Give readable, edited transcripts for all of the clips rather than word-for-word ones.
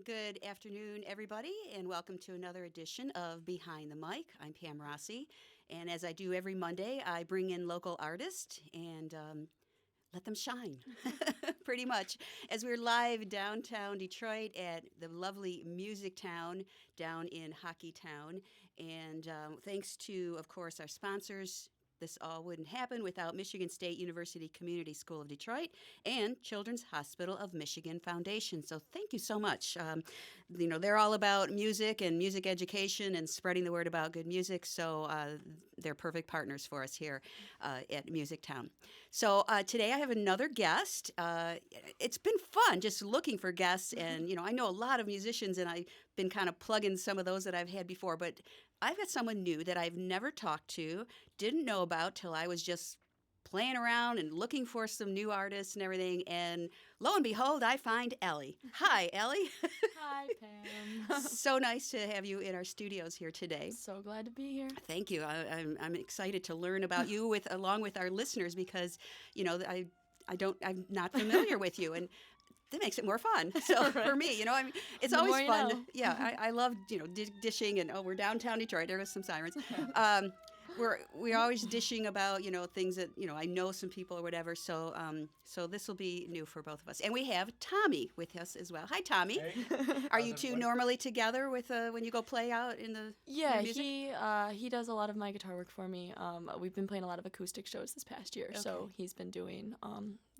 Good afternoon, everybody, and welcome to another edition of Behind the Mic. I'm Pam Rossi, and as I do every Monday, I bring in local artists and let them shine, pretty much. As we're live downtown Detroit at the lovely Music Town down in Hockey Town, and thanks to, of course, our sponsors. This all wouldn't happen without Michigan State University Community School of Detroit and Children's Hospital of Michigan Foundation. So thank you so much. They're all about music and music education and spreading the word about good music. So they're perfect partners for us here at Music Town. So today I have another guest. It's been fun just looking for guests. And, I know a lot of musicians, and I've been kind of plugging some of those that I've had before. But I've got someone new that I've never talked to, didn't know about till I was just playing around and looking for some new artists and everything. And lo and behold, I find Allie. Hi, Allie. Hi, Pam. So nice to have you in our studios here today. So glad to be here. Thank you. I'm excited to learn about you along with our listeners because, I'm not familiar with you. And that makes it more fun. So for me, it's always fun. Yeah, I love, dishing and, we're downtown Detroit. There goes some sirens. We're always dishing about, things that, I know some people or whatever. So this will be new for both of us. And we have Tommy with us as well. Hi, Tommy. Hey. Are you two normally together with when you go play out in the music? He does a lot of my guitar work for me. We've been playing a lot of acoustic shows this past year, so he's been doing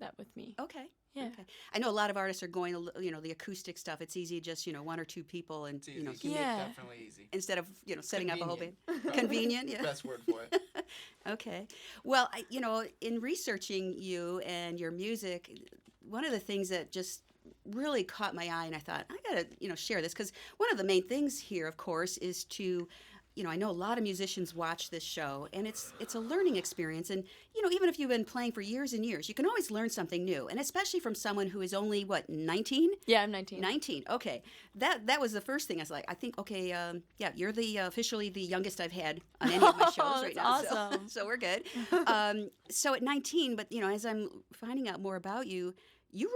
that with me. Okay. Yeah. Okay. I know a lot of artists are going, the acoustic stuff. It's easy, just one or two people, and definitely easy. Instead of setting up a whole band. Convenient, yeah. Best word for it. Okay. Well, in researching you and your music, one of the things that just really caught my eye, and I thought I gotta share this because one of the main things here, of course, is to I know a lot of musicians watch this show, and it's a learning experience. And, even if you've been playing for years and years, you can always learn something new. And especially from someone who is only, 19? Yeah, I'm 19. 19, okay. That was the first thing. I was like, I think, okay, you're officially the youngest I've had on any of my shows right now. Awesome. So we're good. So at 19, but, as I'm finding out more about you, you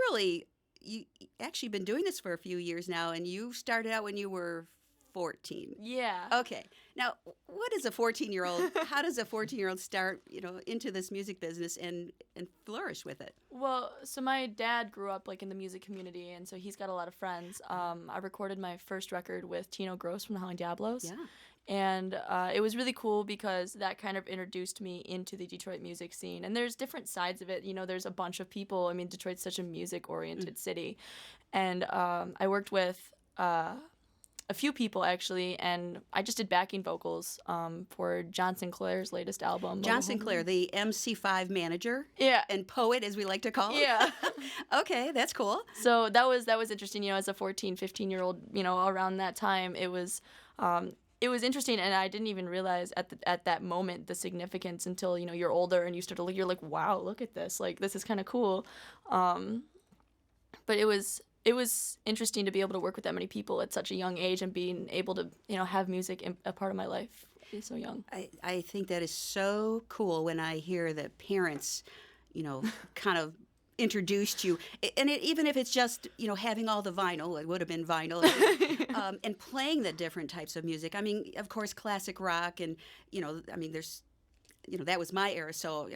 actually been doing this for a few years now, and you started out when you were 14. Yeah. Okay. Now, what is a 14-year-old? How does a 14-year-old start, into this music business and flourish with it? Well, so my dad grew up in the music community, and so he's got a lot of friends. I recorded my first record with Tino Gross from the Howling Diablos. Yeah. And it was really cool because that kind of introduced me into the Detroit music scene. And there's different sides of it. There's a bunch of people. I mean, Detroit's such a music-oriented city. And I worked with a few people, actually, and I just did backing vocals for John Sinclair's latest album. John Sinclair, the MC5 manager. Yeah. And poet, as we like to call him. Yeah. Okay, that's cool. So that was interesting, as a 14, 15-year-old, around that time. It was interesting, and I didn't even realize at that moment the significance until, you're older and you start to look, you're like, wow, look at this. This is kind of cool. But it was interesting to be able to work with that many people at such a young age and being able to, have music a part of my life so young. I think that is so cool when I hear that parents, kind of introduced you, and even if it's just, having all the vinyl, it would have been vinyl, and playing the different types of music. I mean, of course, classic rock, and, there's, that was my era, so,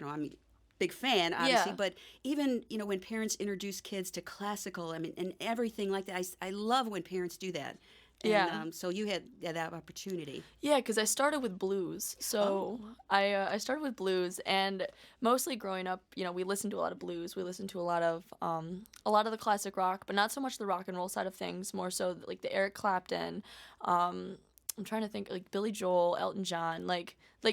big fan, obviously, Yeah. But even, when parents introduce kids to classical, and everything like that, I love when parents do that. And, Yeah. So you had that opportunity. Yeah, because I started with blues. So I started with blues, and mostly growing up, we listened to a lot of blues. We listened to a lot of the classic rock, but not so much the rock and roll side of things. More so the Eric Clapton. I'm trying to think, Billy Joel, Elton John,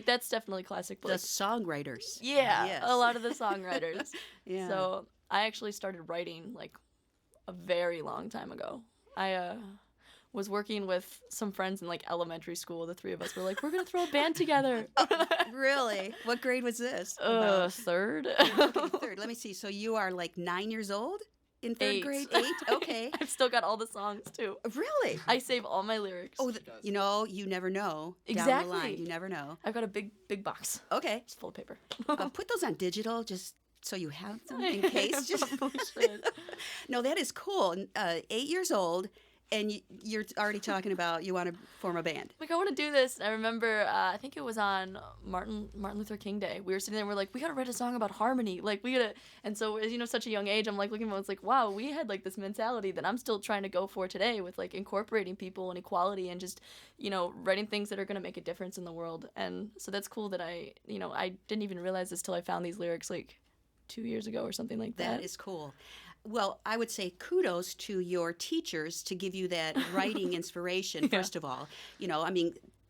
that's definitely classic. The songwriters. Yeah, Yes. a lot of the songwriters. Yeah. So I actually started writing a very long time ago. I was working with some friends in Oh, elementary school. The three of us were like, we're gonna throw a band together. Really? What grade was this? Third. Okay, third. Let me see. So you are 9 years old? In third 8. grade? 8? Okay. I've still got all the songs too. Really? I save all my lyrics. Oh, you never know. Down the Exactly. line, you never know. I've got a big box. Okay. It's full of paper. Put those on digital just so you have them in case. Just Probably should. No, that is cool. 8 years old, and you're already talking about you want to form a band. Like, I want to do this. And I remember, I think it was on Martin Luther King Day. We were sitting there and we're like, we got to write a song about harmony. Like, we got to. And so, as such a young age, I'm like looking at it, it's like, wow, we had like this mentality that I'm still trying to go for today with like incorporating people and equality and just, writing things that are going to make a difference in the world. And so that's cool that I didn't even realize this till I found these lyrics like 2 years ago or something like that. That is cool. Well, I would say kudos to your teachers to give you that writing inspiration, first of all.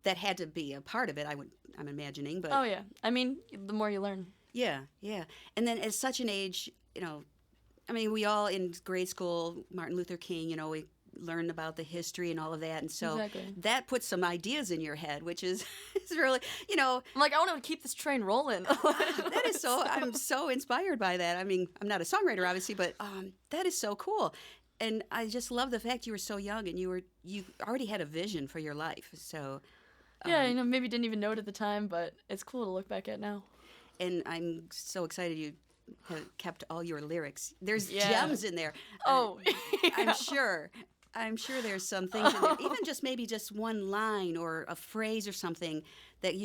That had to be a part of it, I'm imagining. But Oh, yeah. I mean, the more you learn. yeah. And then at such an age, we all in grade school, Martin Luther King, we learned about the history and all of that. And so Exactly. that puts some ideas in your head, which is really, I'm like, I want to keep this train rolling. that is so, I'm so inspired by that. I mean, I'm not a songwriter, obviously, but that is so cool. And I just love the fact you were so young and you already had a vision for your life. So yeah, maybe didn't even know it at the time, but it's cool to look back at now. and I'm so excited you have kept all your lyrics. There's Yeah. gems in there. Oh, I'm sure there's some things in there, even just maybe just one line or a phrase or something that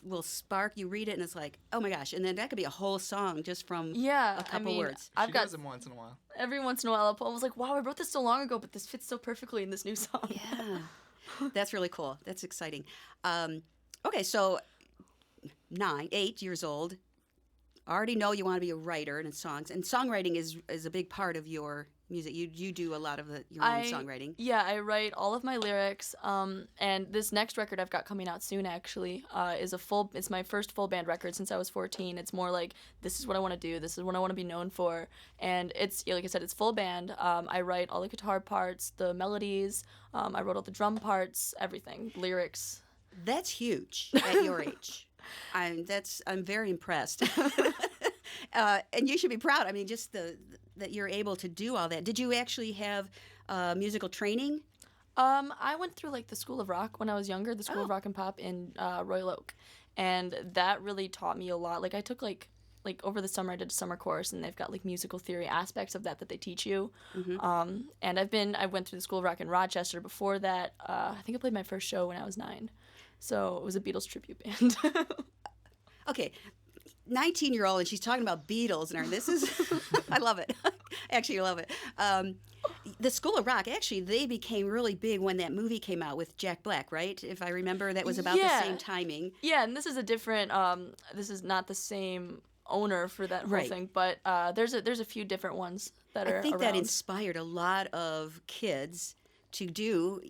will spark. You read it and it's like, oh my gosh, and then that could be a whole song just from yeah. a couple I mean, words. I've She got does them once in a while. every once in a while. I was like, wow, I wrote this so long ago, but this fits so perfectly in this new song. Yeah, that's really cool. That's exciting. Okay, so 8 years old, already know you want to be a writer and songs, and songwriting is a big part of your music. You do a lot of your own songwriting. Yeah, I write all of my lyrics. And this next record I've got coming out soon actually it's my first full band record since I was 14. It's more like, this is what I want to do. This is what I want to be known for. And it's, like I said, it's full band. I write all the guitar parts, the melodies. I wrote all the drum parts, everything, lyrics. That's huge at your age. I'm very impressed. And you should be proud. I mean, just that you're able to do all that. Did you actually have musical training? I went through like the School of Rock when I was younger, the School of Rock and Pop in Royal Oak, and that really taught me a lot. Like I took like over the summer I did a summer course, and they've got like musical theory aspects of that they teach you. Mm-hmm. And I went through the School of Rock in Rochester before that. I think I played my first show when I was 9, so it was a Beatles tribute band. Okay, 19-year-old, and she's talking about Beatles, and this is, I love it. Actually, I love it. The School of Rock, actually, they became really big when that movie came out with Jack Black, right? If I remember, that was about the Yeah. same timing. Yeah, and this is a different. This is not the same owner for that whole Right. thing, but there's a few different ones that are I think around. that inspired a lot of kids to do,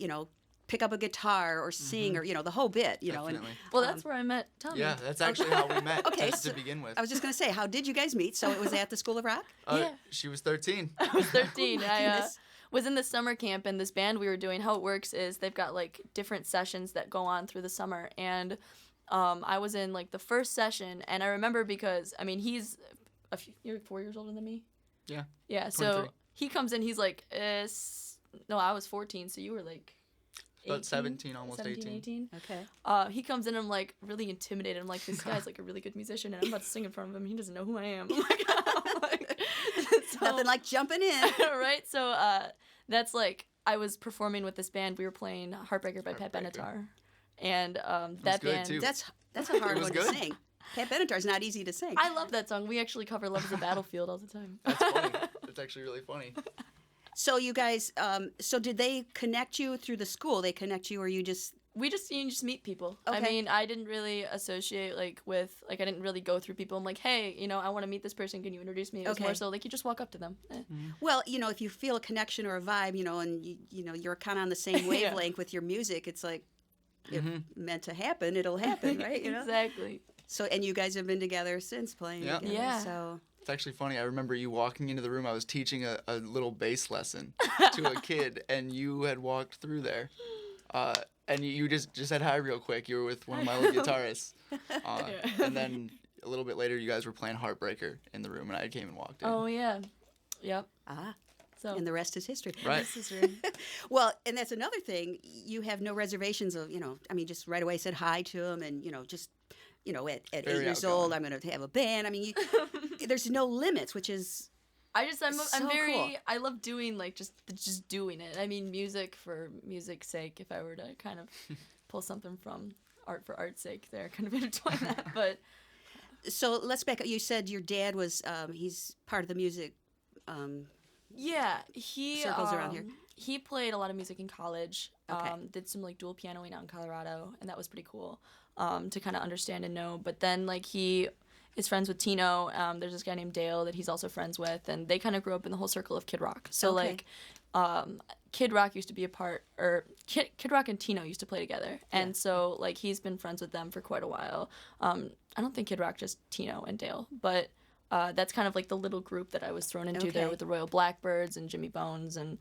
pick up a guitar or sing or, the whole bit, And Definitely. Well, that's where I met Tommy. Yeah, that's actually how we met Okay, just so to begin with. I was just going to say, how did you guys meet? So it was at the School of Rock? Yeah. She was 13. I was 13. I goodness. was in the summer camp, and this band we were doing, how it works is they've got like different sessions that go on through the summer, and I was in like the first session, and I remember because he's you're 4 years older than me. Yeah. Yeah. 23. So he comes in, he's like, no, I was 14, so you were like. About 18? 17, almost 17, 18. Okay. He comes in and I'm like really intimidated. I'm like, this guy's like a really good musician and I'm about to sing in front of him. He doesn't know who I am. I'm like, so- Nothing like jumping in. right? So that's like, I was performing with this band. We were playing Heartbreaker by Pat Heartbreaker. Benatar. And that good, band. too. That's a hard It was one to good. sing. Pat Benatar's not easy to sing. I love that song. We actually cover Love is a Battlefield all the time. That's funny. That's actually really funny. So you guys, so did they connect you through the school? They connect you, or you just? You just meet people. I Okay. mean, I didn't really associate I didn't really go through people. I'm like, hey, I want to meet this person. Can you introduce me? It was Okay. more so like you just walk up to them. Well, if you feel a connection or a vibe, and you're kind of on the same Yeah. wavelength with your music, it's like, if meant to happen, it'll happen, right? Exactly. So, and you guys have been together since playing Yeah. together. Yeah. So, It's actually funny. I remember you walking into the room. I was teaching a little bass lesson to a kid, and you had walked through there. And you just said hi real quick. You were with one of my little guitarists. And then a little bit later, you guys were playing Heartbreaker in the room, and I came and walked in. Oh yeah. Yep. So and the rest is history. Right. this is really Well, and that's another thing. You have no reservations of, just right away said hi to him, and, just, at 8 Very years outgoing. old, I'm going to have a band. I mean, there's no limits, which is So cool. I love doing like just doing it. I mean, music for music's sake. If I were to kind of pull something from art for art's sake, there, kind of intertwine that. But So let's back up. You said your dad was he's part of the music. yeah, he Circles around here. He played a lot of music in college. Okay. Did some like dual pianoing out in Colorado, and that was pretty cool to kind of understand and know. But then like he is friends with Tino. There's this guy named Dale that he's also friends with, and they kind of grew up in the whole circle of Kid Rock. So Okay. like Kid Rock used to be a part, or Kid Rock and Tino used to play together, and so like he's been friends with them for quite a while. I don't think Kid Rock, just Tino and Dale, but that's kind of like the little group that I was thrown into there Okay. with the Royal Blackbirds and Jimmy Bones and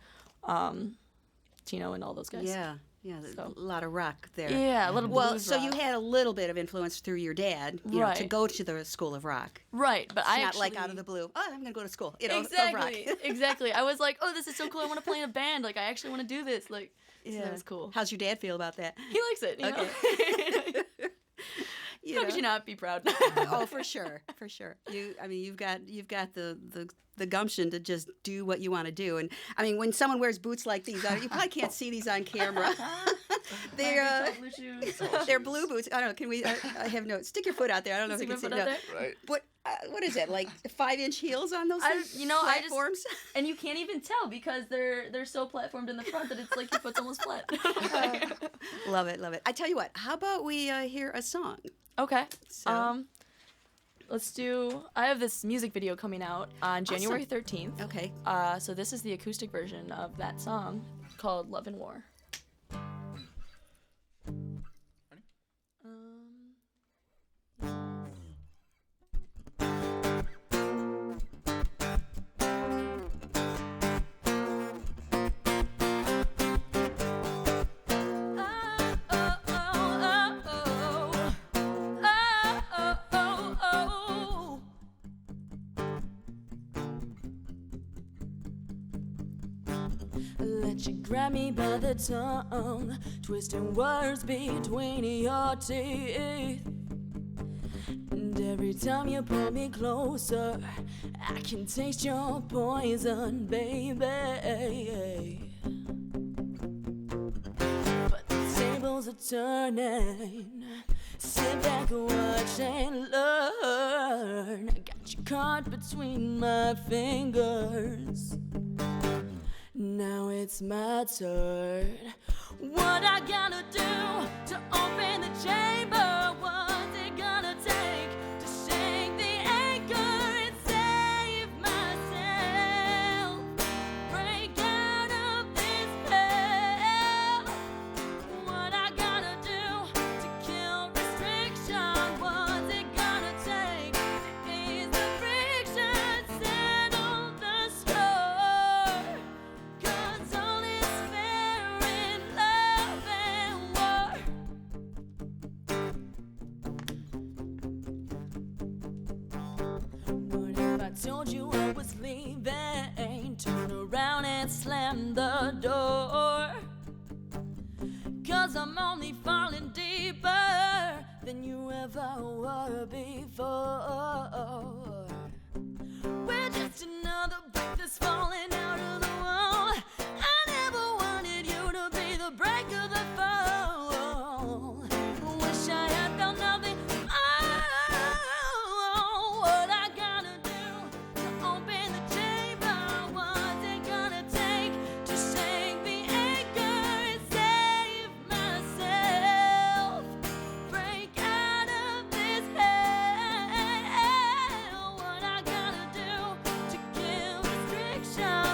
Tino and all those guys. Yeah, yeah, there's So- a lot of rock there. Yeah, a little Well, blues so rock. you had a little bit of influence through your dad, you know, to Right. go to the School of Rock. Right, but It's I not actually like out of the blue. Oh, I'm gonna go to school. You know, of exactly, rock. exactly. I was like, oh, this is so cool. I want to play in a band. Like, I actually want to do this. Like, so Yeah. that was cool. How's your dad feel about that? He likes it. You know? You How know? could you not be proud? Oh, for sure, for sure. I mean, you've got the gumption to just do what you want to do. And I mean, when someone wears boots like these, you probably can't see these on camera. they're blue shoes. they're blue boots. I don't know. Can we? I have no. Stick your foot out there. I don't know if you can see. Foot out No. there? Right. What is that? Like 5-inch heels on those I- things? you know, I just- platforms. And you can't even tell because they're so platformed in the front that it's like your foot's almost flat. Love it, love it. I tell you what. How about we hear a song? Okay. So- Let's do. I have this music video coming out on January 13th. Okay. So this is the acoustic version of that song called "Love and War." Let you grab me by the tongue, twisting words between your teeth. And every time you pull me closer, I can taste your poison, baby. But the tables are turning. Sit back and watch and learn. I got you caught between my fingers. Now it's my turn. What I gotta do to open the chamber? What's it gonna take to shake the anchor and save myself? Break out of this hell. What I gotta do to kill restriction? What's it gonna take to ease the friction? Settle the score. 'Cause all is fair in love and war. What if I told you I was leaving? Turn around and slam the door. 'Cause I'm only falling deeper than you ever were before. We're just another brick that's falling out of the wall. I never wanted you to be the break of the fall. Wish I had felt nothing. Oh, what I gotta do to open the chamber? What's it gonna take to shake the anchor and save myself? Break out of this hell. What I gotta do to kill restriction?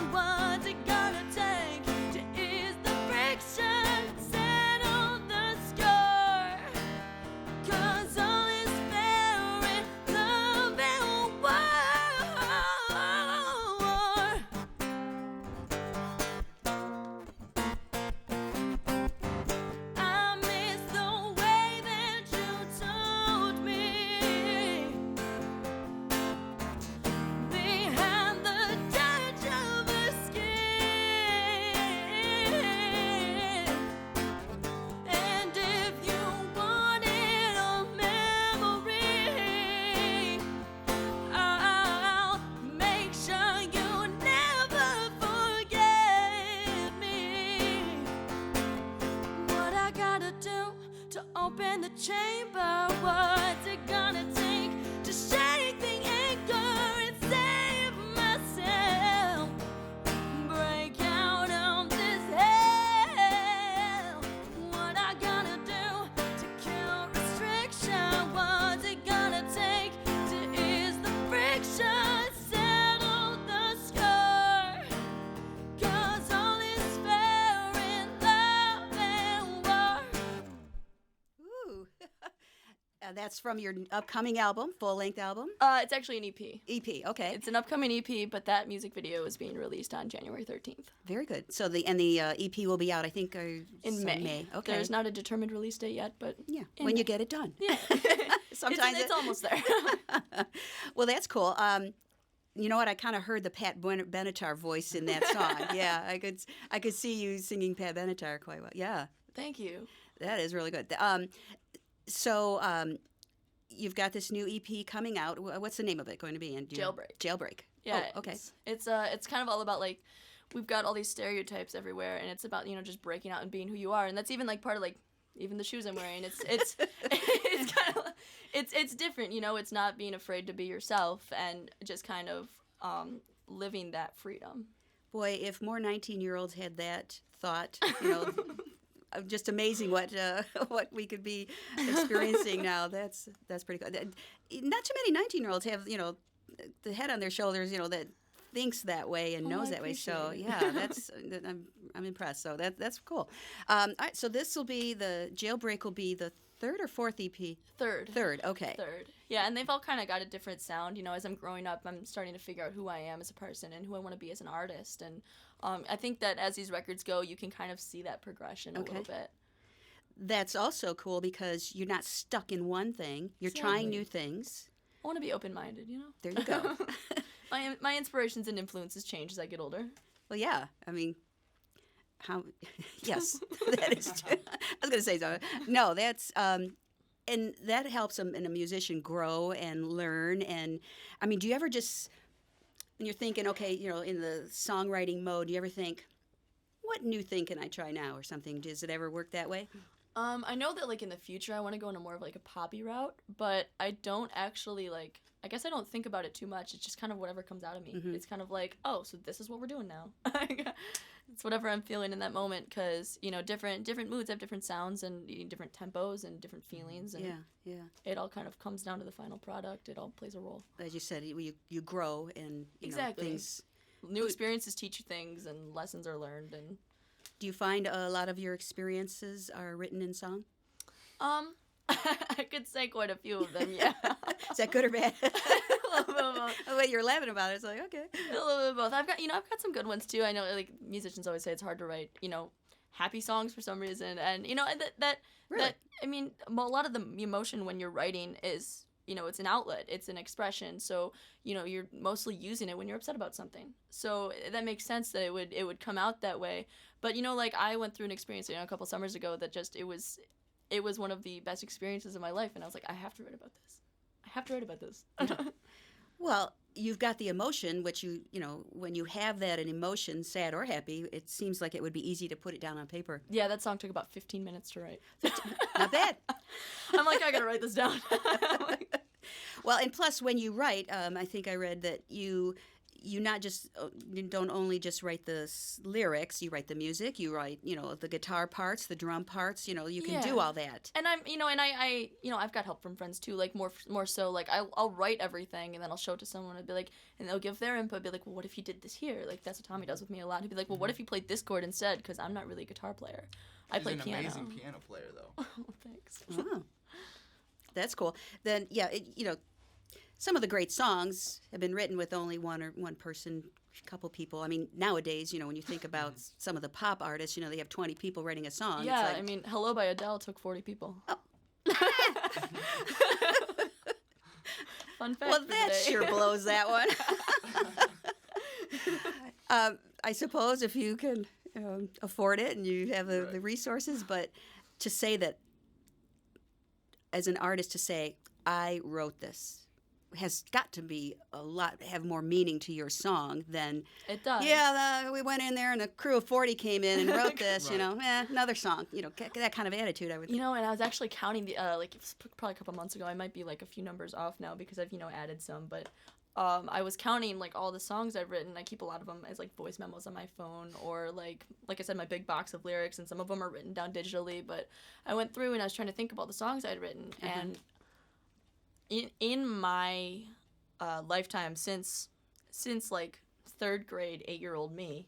that's from your upcoming album, full-length album? It's actually an EP. EP, okay. It's an upcoming EP, but that music video is being released on January 13th. Very good. So the EP will be out, I think, In May. Okay. There's not a determined release date yet, but yeah, in when May. you get it done. Yeah. Sometimes it's almost there. Well, that's cool. You know what? I kind of heard the Pat Benatar voice in that song. Yeah, I could see you singing Pat Benatar quite well. Yeah, Thank you. that is really good. So you've got this new EP coming out. What's the name of it going to be? Jailbreak. Jailbreak. Yeah. Oh, okay. It's kind of all about like we've got all these stereotypes everywhere, and it's about just breaking out and being who you are, and that's even like part of like even the shoes I'm wearing. It's it's kind of it's different. It's not being afraid to be yourself and just kind of living that freedom. Boy, if more 19-year-olds had that thought, just amazing what we could be experiencing now. That's pretty good. Not too many 19-year-olds have the head on their shoulders, that thinks that way and knows that way. So yeah, I'm impressed. So that's cool. All right, so the Jailbreak will be the third or fourth EP? Third. Okay. Third. Yeah, and they've all kind of got a different sound. As I'm growing up, I'm starting to figure out who I am as a person and who I want to be as an artist. And I think that as these records go, you can kind of see that progression a little bit. That's also cool because you're not stuck in one thing. You're trying new things. I want to be open-minded, There you go. My inspirations and influences change as I get older. Well, yeah. I mean, yes, that is true. I was going to say something. No, that's, and that helps a musician grow and learn. And, I mean, do you ever just, when you're thinking, okay, in the songwriting mode, do you ever think, what new thing can I try now or something? Does it ever work that way? I know that, like, in the future, I want to go into more of, like, a poppy route, but I don't actually, like, I guess I don't think about it too much. It's just kind of whatever comes out of me. Mm-hmm. It's kind of like, oh, so this is what we're doing now. It's whatever I'm feeling in that moment because, different moods have different sounds and different tempos and different feelings. And yeah. It all kind of comes down to the final product. It all plays a role. As you said, you grow and, exactly. Things... New experiences teach you things and lessons are learned. And do you find a lot of your experiences are written in song? I could say quite a few of them, yeah. Is that good or bad? A little bit of both. The way you're laughing about it, it's like, okay. A little bit of both. I've got some good ones too. I know, like, musicians always say it's hard to write, happy songs for some reason, and and Really? that I mean, a lot of the emotion when you're writing is, it's an outlet, it's an expression. So, you're mostly using it when you're upset about something. So that makes sense that it would come out that way. But like I went through an experience, a couple summers ago that just it was one of the best experiences of my life, and I was like, I have to write about this. I have to write about this. Well, you've got the emotion, which when you have that an emotion, sad or happy, it seems like it would be easy to put it down on paper. Yeah, that song took about 15 minutes to write. Not bad. I'm like, I gotta write this down. Well, and plus, when you write, I think I read that you don't only just write the lyrics, you write the music, you write, the guitar parts, the drum parts, you can do all that. And I've got help from friends too, like more so, like I'll write everything and then I'll show it to someone and be like, and they'll give their input, be like, well, what if you did this here? Like, that's what Tommy does with me a lot. He'd be like, well, what if you played this chord instead? Because I'm not really a guitar player. I play piano. He's an amazing piano player, though. Oh, thanks. Oh, that's cool. Then, yeah, some of the great songs have been written with only one person, couple people. I mean, nowadays, when you think about some of the pop artists, they have 20 people writing a song. Yeah, it's like, I mean, Hello by Adele took 40 people. Oh. Fun fact. Well, that sure blows that one. I suppose if you can afford it and you have the resources, but to say that as an artist, to say, I wrote this, has got to be have more meaning to your song than it does. Yeah, we went in there and a crew of 40 came in and wrote this. Right. Another song. That kind of attitude. I would. And I was actually counting the like it was probably a couple months ago. I might be like a few numbers off now because I've added some, but I was counting like all the songs I've written. I keep a lot of them as like voice memos on my phone or like I said, my big box of lyrics, and some of them are written down digitally. But I went through and I was trying to think of all the songs I'd written and. In my lifetime, since like third grade, 8-year-old me,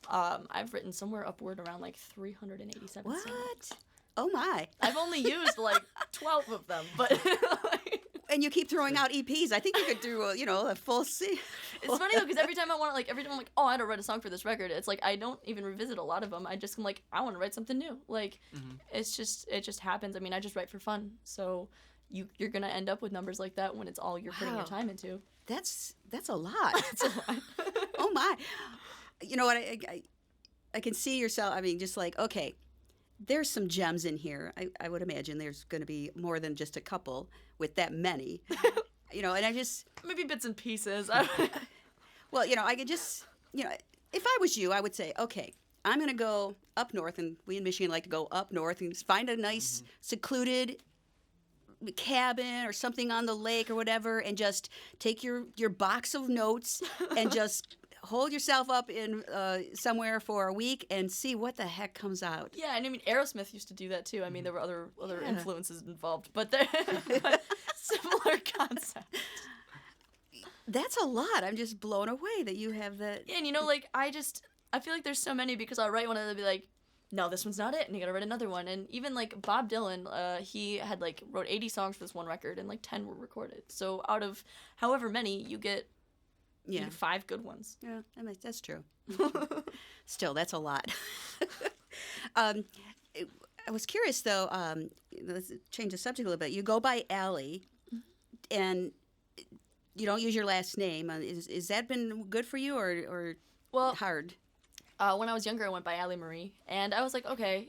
I've written somewhere upward around like 387 songs. What? Oh my! I've only used like 12 of them, but And you keep throwing out EPs. I think you could do a full C. it's funny though because every time I'm like, oh, I had to write a song for this record. It's like I don't even revisit a lot of them. I just am like, I want to write something new. Like, it just happens. I mean, I just write for fun. So you're gonna end up with numbers like that when it's all you're putting your time into. That's a lot. It's a lot. Oh my! You know what? I can see yourself. I mean, just like, okay, there's some gems in here. I would imagine there's going to be more than just a couple with that many. And I just Maybe bits and pieces. well, I could just if I was you, I would say, okay, I'm going to go up north, and we in Michigan like to go up north and just find a nice secluded cabin or something on the lake or whatever, and just take your box of notes and just hold yourself up in somewhere for a week and see what the heck comes out. Yeah, and I mean Aerosmith used to do that too. I mean there were other influences involved, but similar concept. That's a lot. I'm just blown away that you have that. Yeah, and I feel like there's so many because I'll write one and they'll be like, no, this one's not it, and you gotta write another one. And even like Bob Dylan, he had like wrote 80 songs for this one record and like 10 were recorded. So out of however many, you get 5 good ones. Yeah, that's true. Still, that's a lot. I was curious though. Let's change the subject a little bit. You go by Allie, and you don't use your last name. Is that been good for you or hard? When I was younger, I went by Allie Marie, and I was like, okay,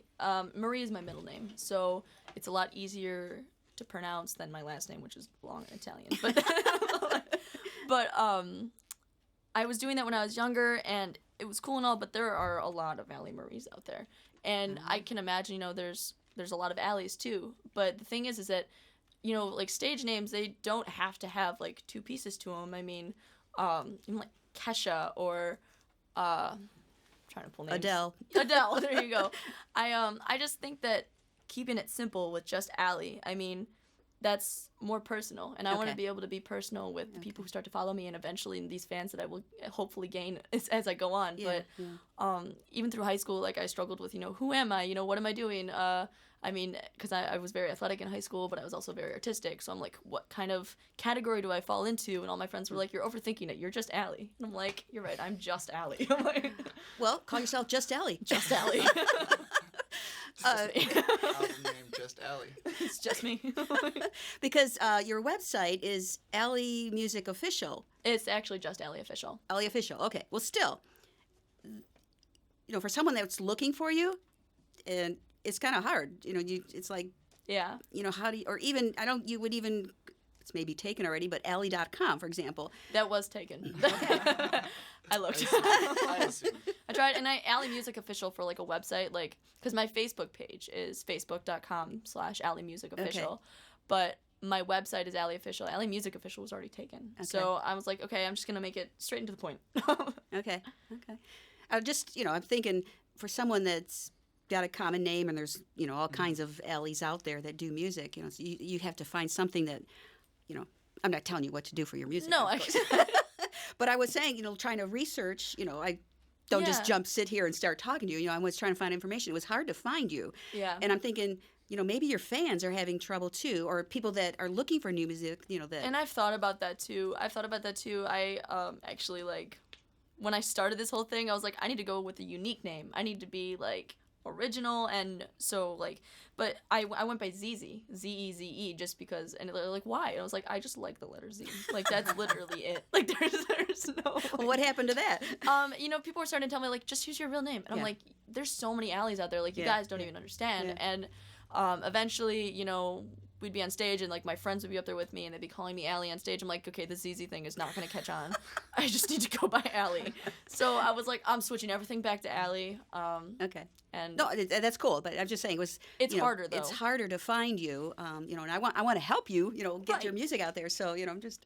Marie is my middle name, so it's a lot easier to pronounce than my last name, which is long in Italian. But I was doing that when I was younger, and it was cool and all, but there are a lot of Allie Maries out there, and I can imagine, there's a lot of Allies too. But the thing is that, like stage names, they don't have to have like 2 pieces to them. I mean, even like Kesha or trying to pull names. Adele, there you go. I just think that keeping it simple with just Allie, I mean, that's more personal, and I want to be able to be personal with the people who start to follow me, and eventually these fans that I will hopefully gain as I go on. Even through high school, like I struggled with, who am I? What am I doing? I mean, because I was very athletic in high school, but I was also very artistic. So I'm like, what kind of category do I fall into? And all my friends were like, you're overthinking it. You're just Allie. And I'm like, you're right. I'm just Allie. I'm like, well, call yourself just Allie. Just Allie. Album name Just Allie. It's just me. Because your website is Allie Music Official. It's actually just Allie Official. Allie Official. Okay. Well, still, for someone that's looking for you, and it's kind of hard. It's like, yeah. How do you, or even, you would even, it's maybe taken already, but Allie.com, for example. That was taken. I looked. I assume. I tried, and Allie Music Official for like a website, like, because my Facebook page is facebook.com/Allie Music Official, okay. But my website is Allie Official. Allie Music Official was already taken. Okay. So I was like, okay, I'm just going to make it straight and to the point. Okay. I'm thinking for someone that's got a common name, and there's, all kinds of Allies out there that do music, so you have to find something that, I'm not telling you what to do for your music. No, actually. But I was saying, trying to research, I don't just sit here and start talking to you. I was trying to find information. It was hard to find you. Yeah. And I'm thinking, maybe your fans are having trouble too, or people that are looking for new music, that. And I've thought about that too. I actually, like, when I started this whole thing, I was like, I need to go with a unique name. I need to be, like, original, and so, like, but I went by ZZ, Z-E-Z-E, just because, and they're like, why? And I was like, I just like the letter Z. Like, that's literally it. Like, there's no... Well, what happened to that? People were starting to tell me, like, just use your real name. And I'm like, there's so many Allies out there, like, you guys don't even understand. Yeah. And eventually, we'd be on stage, and, like, my friends would be up there with me, and they'd be calling me Allie on stage. I'm like, okay, the ZZ thing is not going to catch on. I just need to go by Allie. So I was like, I'm switching everything back to Allie. Okay. And no, that's cool. But I'm just saying, it's harder though. It's harder to find you. And I want to help you. Get your music out there. So I'm just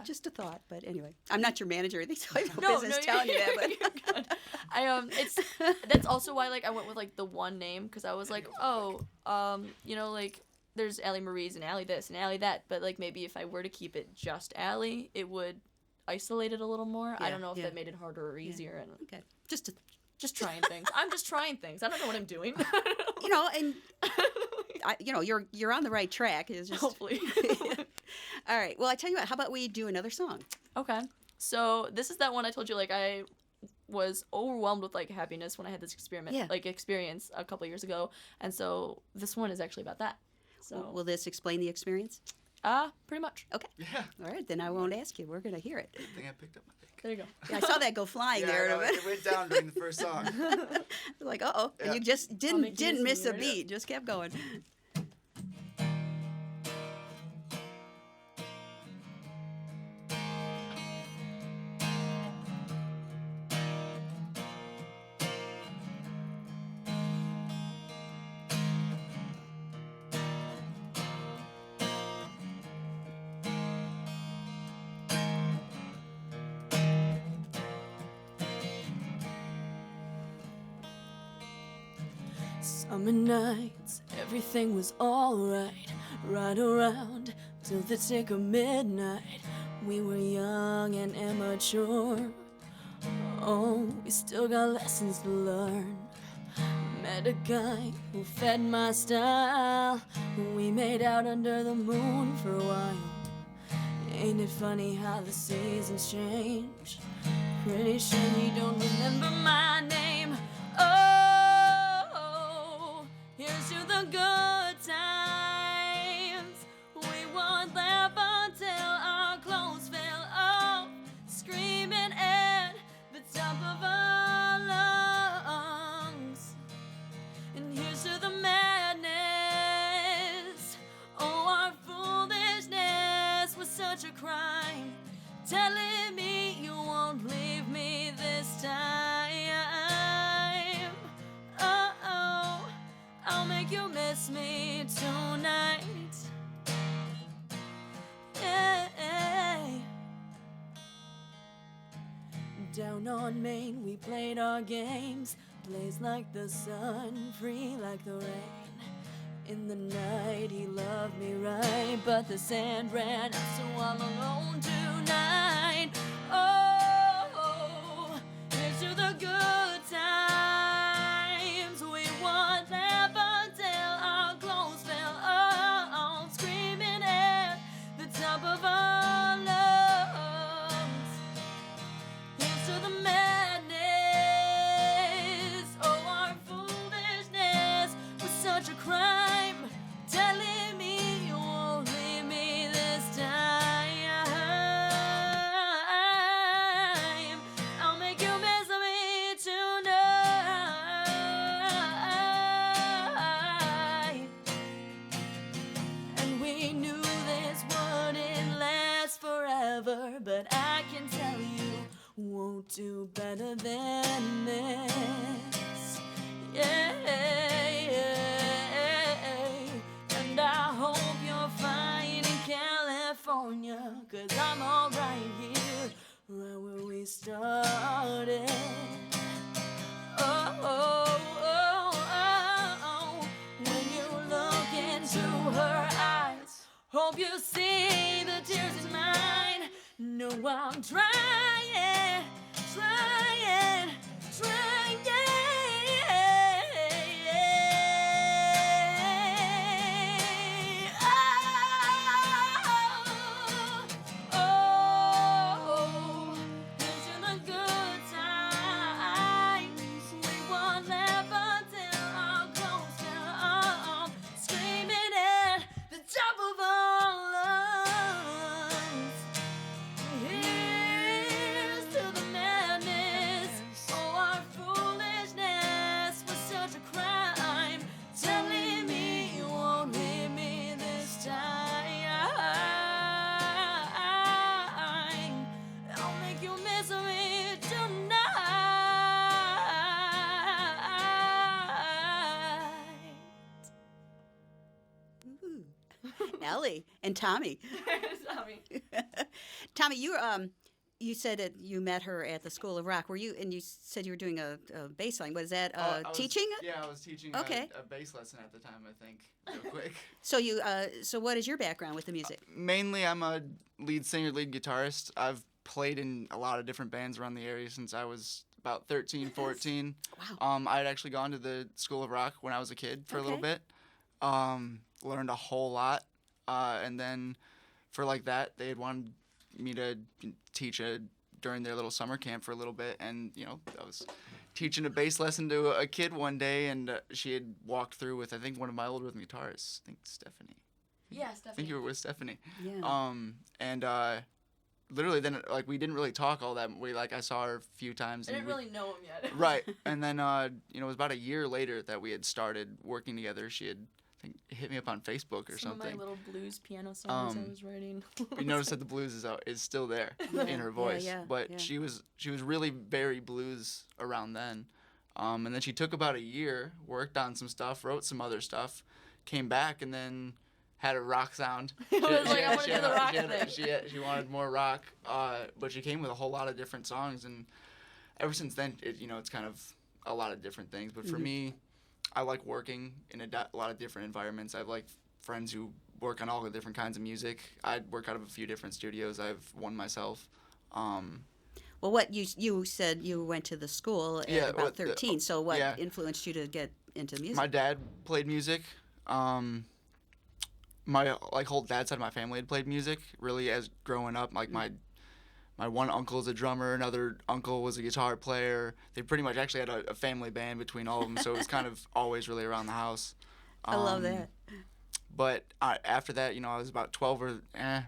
just a thought. But anyway, I'm not your manager or anything, so I have no business telling you that. But you're good. That's also why, like, I went with, like, the one name, because I was like, like, there's Allie Marie's and Allie this and Allie that, but, like, maybe if I were to keep it just Allie, it would isolate it a little more. I don't know if that made it harder or easier. And okay, just trying things. I'm just trying things. I don't know what I'm doing. And you're on the right track. It's just Hopefully. All right. Well, I tell you what. How about we do another song? Okay. So this is that one I told you, like, I was overwhelmed with, like, happiness when I had this experience a couple years ago. And so this one is actually about that. So Will this explain the experience? pretty much. Okay. Yeah. All right. Then I won't ask you. We're gonna hear it. Good thing I picked up my pick. There you go. Yeah, I saw that go flying there. no, it went down during the first song. Like, uh-oh. Yeah. You just make didn't you listen miss a to it. beat. Just kept going. Summer nights, everything was alright. Right around till the tick of midnight. We were young and immature. Oh, we still got lessons to learn. Met a guy who fed my style. We made out under the moon for a while. Ain't it funny how the seasons change? Pretty sure you don't remember my name. Oh, here's to the good times. We won't laugh until our clothes fell off, screaming at the top of our lungs. And here's to the madness. Oh, our foolishness was such a crime. Telling me you won't leave me this time. Oh, I'll make you miss me tonight. Yeah. Down on Main, we played our games. Blazed like the sun, free like the rain. In the night, he loved me right, but the sand ran out, so I'm alone tonight. Oh, here's to the good times. We won't laugh until our clothes fell off, screaming at the top of our lungs. Here's to the madness. Oh, our foolishness was such a crime. Telling me you won't leave me this time. I'll make you miss me tonight. And we knew this wouldn't last forever, but I can tell you won't do better than this. Yeah. And I hope you're fine in California, 'cause I'm all right here, right where we started. Oh, when you look into her eyes, hope you see the tears in mine. No, I'm trying. Oh, here's to the good times. We won't laugh until our clothes fell off, screaming at the top of our lungs. Here's to the madness. Oh, our foolishness was such a crime. Telling me you won't leave me this time. I'll make you miss me tonight. Ooh. Allie and Tommy. Tommy, you said that you met her at the School of Rock. Were you? And you said you were doing a bass line. Was that I was- teaching? Yeah, I was teaching Okay. a bass lesson at the time, I think, real quick. So so what is your background with the music? Mainly, I'm a lead singer, lead guitarist. I've played in a lot of different bands around the area since I was about 13, 14. Wow. I had actually gone to the School of Rock when I was a kid for a little Okay. bit. Learned a whole lot. And then for like that, they had wanted me to teach during their little summer camp for a little bit. And, I was teaching a bass lesson to a kid one day, and she had walked through with, I think, one of my old rhythm guitarists. I think Stephanie. Yeah, I Stephanie. think you were with Stephanie. Yeah. And literally then, like, we didn't really talk all that. I saw her a few times. I And didn't really know him yet. Right. And then, it was about a year later that we had started working together. She had, I think, hit me up on Facebook or Some something. of my little blues piano songs I was writing. We noticed that the blues is still there in her voice. yeah, but yeah. she was really very blues around then. And then she took about a year, worked on some stuff, wrote some other stuff, came back, and then had a rock sound. I was like, I want to do the rock thing. She wanted more rock, but she came with a whole lot of different songs, and ever since then, it's kind of a lot of different things. But for me, I like working in a lot of different environments. I have like friends who work on all the different kinds of music. I work out of a few different studios. I have one myself. Well, what you said you went to the school at about 13. So what influenced you to get into music? My dad played music. My whole dad's side of my family had played music. Really, as growing up, like my one uncle is a drummer, another uncle was a guitar player. They pretty much actually had a family band between all of them, so it was kind of always really around the house. I love that. But after that, I was about 12 or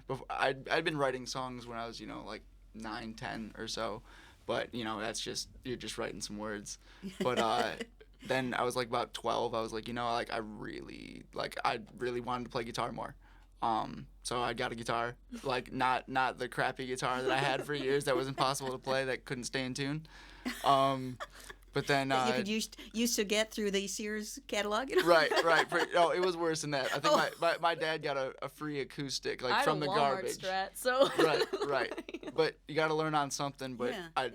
before, I'd been writing songs when I was, like 9, 10 or so. But, that's just, you're just writing some words. But then I was like about 12. I was like, I really wanted to play guitar more. So I got a guitar, like not the crappy guitar that I had for years that was impossible to play, that couldn't stay in tune. But then that you could used to get through the Sears catalog. Right. Oh, it was worse than that. I think my dad got a free acoustic, like from the garbage. Strat, so. Right. But you got to learn on something. But yeah.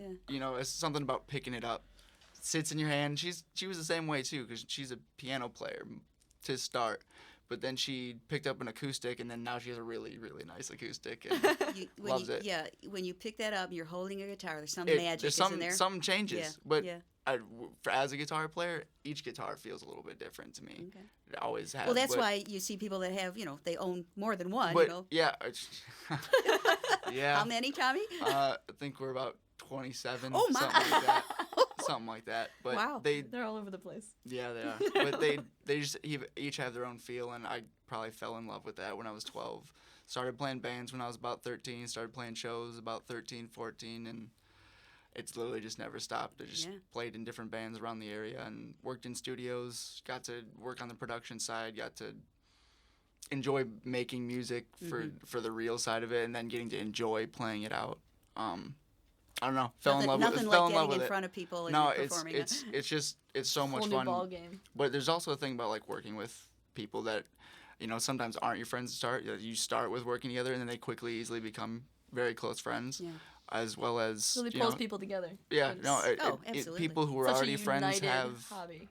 It's something about picking it up. It sits in your hand. She was the same way too, because she's a piano player to start. But then she picked up an acoustic, and then now she has a really, really nice acoustic, and loves it. Yeah, when you pick that up, you're holding a guitar. There's some magic, isn't there? Some changes, Yeah, but yeah. As a guitar player, each guitar feels a little bit different to me. Okay. It always has. Well, that's why you see people that have, they own more than one. But yeah, yeah. How many, Tommy? I think we're about 27. Oh my! Something like that. Something like that. But wow. They're all over the place. Yeah, they are. But they just each have their own feel, and I probably fell in love with that when I was 12. Started playing bands when I was about 13. Started playing shows about 13, 14, and it's literally just never stopped. I just played in different bands around the area and worked in studios. Got to work on the production side. Got to enjoy making music for the real side of it, and then getting to enjoy playing it out. I don't know. Fell in love with it. Nothing like getting in front of people and performing. It's so much Whole fun. new ball game. But there's also a thing about like working with people that, sometimes aren't your friends to start. You start with working together, and then they quickly, easily become very close friends. Yeah. As well as really pulls people together. Yeah. No. Absolutely. People who are Such already a friends have hobby.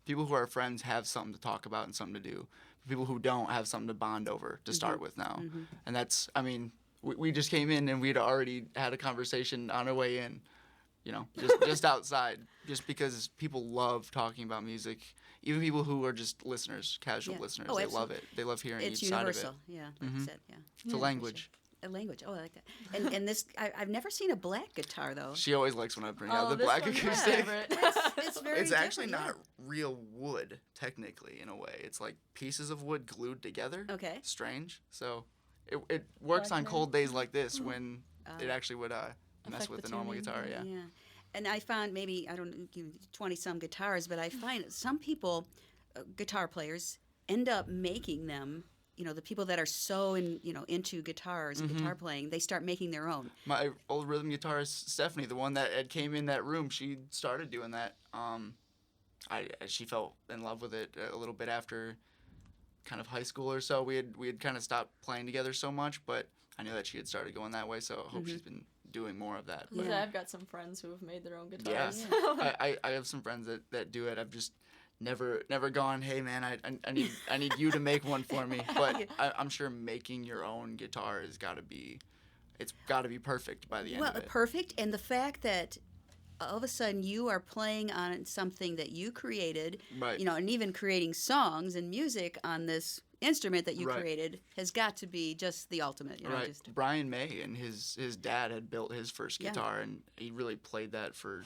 People who are friends have something to talk about and something to do. People who don't have something to bond over to start with now, and that's. I mean. We just came in and we'd already had a conversation on our way in, just outside, just because people love talking about music. Even people who are just listeners, casual listeners, they love it. They love hearing each side of it. It's universal, yeah, like I said, yeah. It's a language. A language, oh, I like that. And this, I've never seen a black guitar, though. She always likes when I bring out the black acoustic. It's very It's actually different, not real wood, technically, in a way. It's like pieces of wood glued together. Okay. Strange. So it works on cold days like this when it actually would mess with the normal guitar, yeah. And I found maybe, I don't know, 20-some guitars, but I find some people, guitar players, end up making them, the people that are so into guitars and guitar playing, they start making their own. My old rhythm guitarist, Stephanie, the one that had came in that room, she started doing that. She fell in love with it a little bit after kind of high school or so. We had kind of stopped playing together so much, but I knew that she had started going that way, so I hope she's been doing more of that. But, I've got some friends who have made their own guitars. Yeah. I have some friends that do it. I've just never gone, hey man, I need you to make one for me. But I'm sure making your own guitar has got to be perfect by the end of it. Perfect, and the fact that all of a sudden you are playing on something that you created, Right. and even creating songs and music on this instrument that you Right. created has got to be just the ultimate. Right. Just Brian May and his dad had built his first Yeah. guitar, and he really played that for,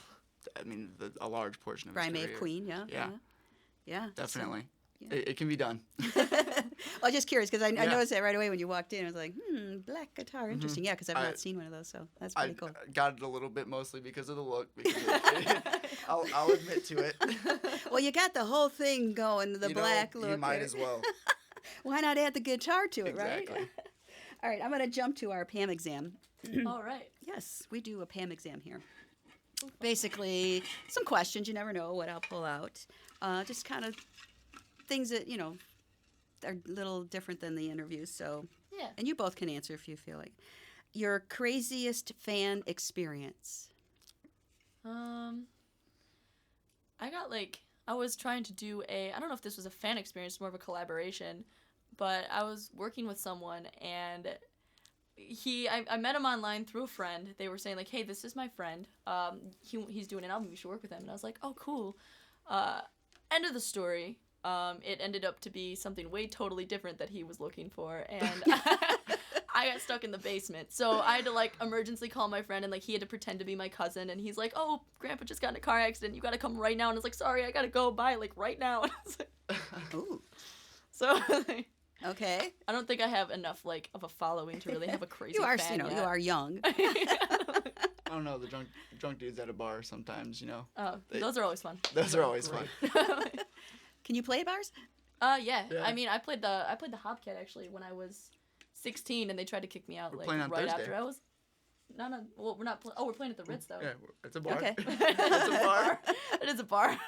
a large portion of Brian his May career. of Queen, yeah. Yeah. Yeah. Definitely. yeah. It can be done. Well, I was just curious because I Yeah. noticed that right away when you walked in. I was like, black guitar, interesting. Yeah, because I've I- not seen one of those, so that's I pretty cool. got it a little bit mostly because of the look. Because I'll admit to it. Well, you got the whole thing going, the You know, black look. You might there. as well. Why not add the guitar to it, right? Exactly. All right, I'm going to jump to our Pam exam. All right. Yes, we do a Pam exam here. Basically, some questions. You never know what I'll pull out. Just kind of things that, are a little different than the interviews. So, Yeah. and you both can answer if you feel like. Your craziest fan experience. I was trying to do I don't know if this was a fan experience, more of a collaboration, but I was working with someone and I met him online through a friend. They were saying like, hey, this is my friend. He's doing an album. You should work with him. And I was like, oh, cool. End of the story. It ended up to be something way totally different that he was looking for, and I got stuck in the basement. So I had to like emergency call my friend, and like he had to pretend to be my cousin, and he's like, "Oh, Grandpa just got in a car accident. You gotta come right now." And I was like, "Sorry, I gotta go. Bye, like right now." And I was like, Ooh, so like, okay. I don't think I have enough like of a following to really have a crazy. You are, fan you yet. are young. I don't know, the drunk dudes at a bar sometimes, Oh, those are always fun. Those are always fun. Can you play at bars? Yeah. Yeah. I mean, I played the Hopcat actually when I was 16, and they tried to kick me out We're like playing on right Thursday. after I was. No, well, we're not. We're playing at the Ritz though. Yeah, it's a bar. Okay. It's a bar. It is a bar.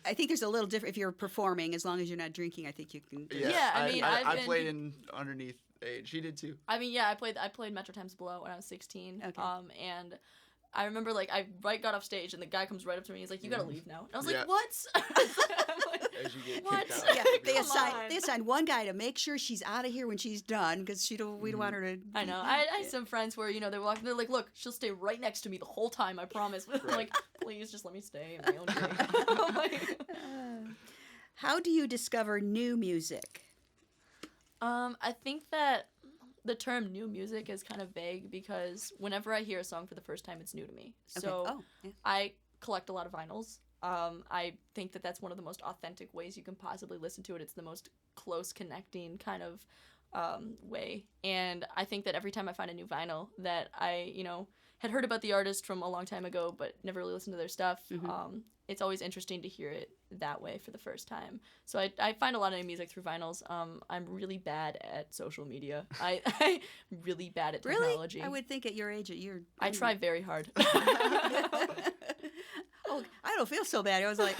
I think there's a little different if you're performing. As long as you're not drinking, I think you can. Yeah, I mean, I I've been- played in underneath age. She did too. I mean, yeah, I played Metro Times Below when I was 16. Okay. And I remember like I got off stage and the guy comes right up to me. He's like, "You gotta leave now." And I was Yeah. like, "What?" I'm like, As you get What? kicked out. Yeah, they Come assign on. they assign one guy to make sure she's out of here when she's done because we don't want her to. I know. I had some friends where they were walking. They're like, "Look, she'll stay right next to me the whole time. I promise." I'm like, "Please, just let me stay in my own drink." Like, How do you discover new music? I think that the term new music is kind of vague because whenever I hear a song for the first time, it's new to me. Okay. So Oh, yeah. I collect a lot of vinyls. I think that that's one of the most authentic ways you can possibly listen to it. It's the most close connecting kind of way. And I think that every time I find a new vinyl that I, had heard about the artist from a long time ago but never really listened to their stuff, it's always interesting to hear it that way for the first time. So I find a lot of new music through vinyls. I'm really bad at social media. I'm really bad at technology. Really? I would think at your age, you're. I try very hard. Oh, I don't feel so bad. I was like,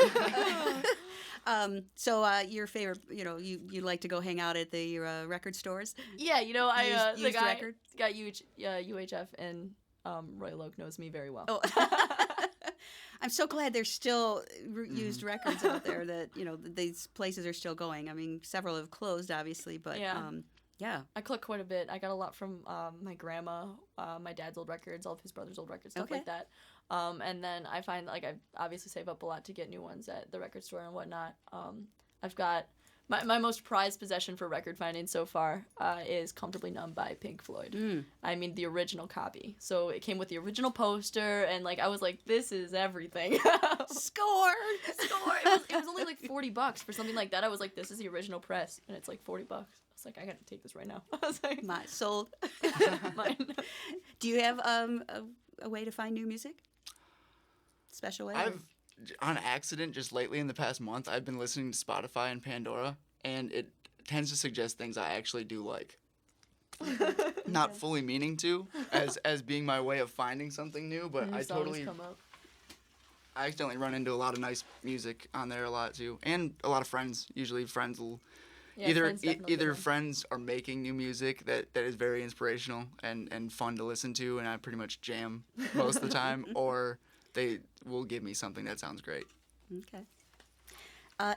so your favorite, you like to go hang out at the record stores? Yeah, I the Used guy record? UHF and Royal Oak knows me very well. Oh, I'm so glad there's still used records out there that these places are still going. I mean, several have closed, obviously, but Yeah. yeah. I collect quite a bit. I got a lot from my grandma, my dad's old records, all of his brother's old records, stuff Okay. like that. And then I find like I obviously save up a lot to get new ones at the record store and whatnot. I've got my most prized possession for record finding so far is "Comfortably Numb" by Pink Floyd. I mean the original copy. So it came with the original poster, and like I was like, this is everything. Score! Score! It was only like $40 for something like that. I was like, this is the original press, and it's like $40. I was like, I gotta take this right now. I was like, Sold. mine. Do you have a way to find new music? Special way? I've, on accident, just lately in the past month, I've been listening to Spotify and Pandora, and it tends to suggest things I actually do like. Not fully meaning to, as being my way of finding something new, but New I songs totally, come up. I accidentally run into a lot of nice music on there a lot too, and a lot of friends. Usually, friends will Yeah, either Friends definitely either one. friends are making new music that is very inspirational and fun to listen to, and I pretty much jam most of the time, or they will give me something that sounds great. Okay.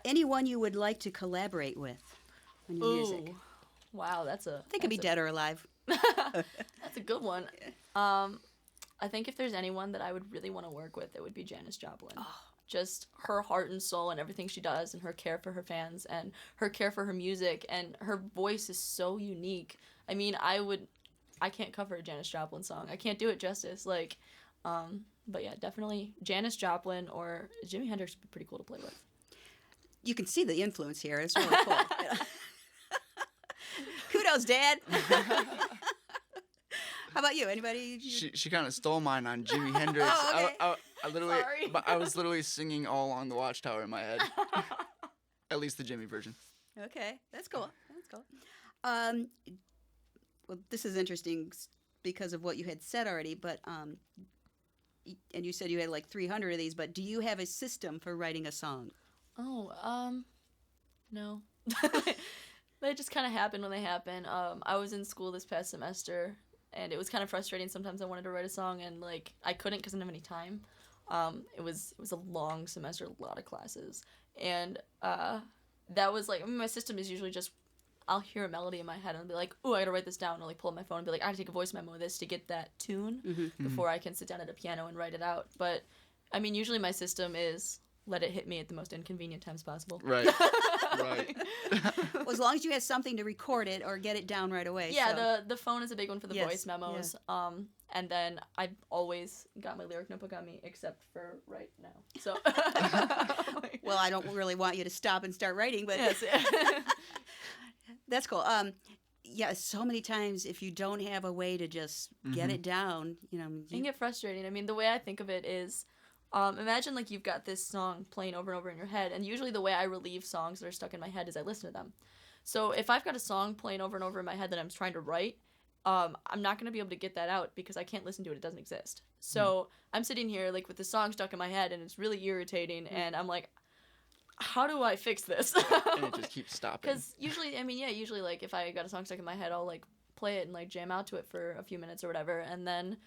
Anyone you would like to collaborate with on your music? Ooh. Wow, that's a. They could be that's dead or alive. That's a good one. I think if there's anyone that I would really want to work with, it would be Janis Joplin. Oh. Just her heart and soul and everything she does, and her care for her fans, and her care for her music, and her voice is so unique. I mean, I can't cover a Janis Joplin song. I can't do it justice. Like, but yeah, definitely Janis Joplin or Jimi Hendrix would be pretty cool to play with. You can see the influence here. It's really cool. Kudos, Dad. How about you? Anybody? She kind of stole mine on Jimi Hendrix. Oh, okay. I literally, Sorry. but I was literally singing all along the Watchtower in my head. At least the Jimmy version. Okay, that's cool. That's cool. Well, this is interesting because of what you had said already, but and you said you had like 300 of these, but do you have a system for writing a song? Oh, no. They just kind of happen when they happen. I was in school this past semester, and it was kind of frustrating. Sometimes I wanted to write a song, and like I couldn't because I didn't have any time. It was a long semester, a lot of classes, and that was like, I mean, my system is usually just I'll hear a melody in my head and I'll be like, ooh, I gotta write this down, or like pull up my phone and be like, I gotta take a voice memo of this to get that tune before I can sit down at a piano and write it out. But I mean, usually my system is let it hit me at the most inconvenient times possible. Right. Right. Well, as long as you have something to record it or get it down right away. Yeah, so. the phone is a big one for the Yes, voice memos. And then I've always got my lyric notebook on me, except for right now. So. Well, I don't really want you to stop and start writing, but Yes. that's cool. Yeah, so many times if you don't have a way to just get it down, It can get frustrating. I mean, the way I think of it is, imagine like you've got this song playing over and over in your head, and usually the way I relieve songs that are stuck in my head is I listen to them. So if I've got a song playing over and over in my head that I'm trying to write, I'm not going to be able to get that out because I can't listen to it. It doesn't exist. So I'm sitting here like with the song stuck in my head, and it's really irritating, and I'm like, how do I fix this? And it just keeps stopping. Because usually like if I got a song stuck in my head, I'll like play it and like jam out to it for a few minutes or whatever, and then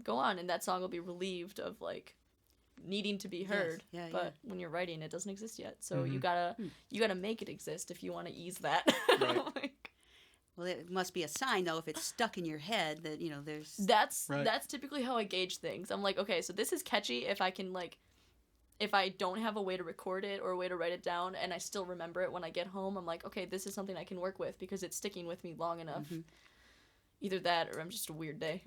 go on, and that song will be relieved of like needing to be heard. Yeah, but when you're writing, it doesn't exist yet, so you gotta make it exist if you want to ease that. Right. Well, it must be a sign though if it's stuck in your head that there's. That's Right. that's typically how I gauge things. I'm like, okay, so this is catchy if I can like. If I don't have a way to record it or a way to write it down and I still remember it when I get home, I'm like, okay, this is something I can work with because it's sticking with me long enough. Either that or I'm just a weird day.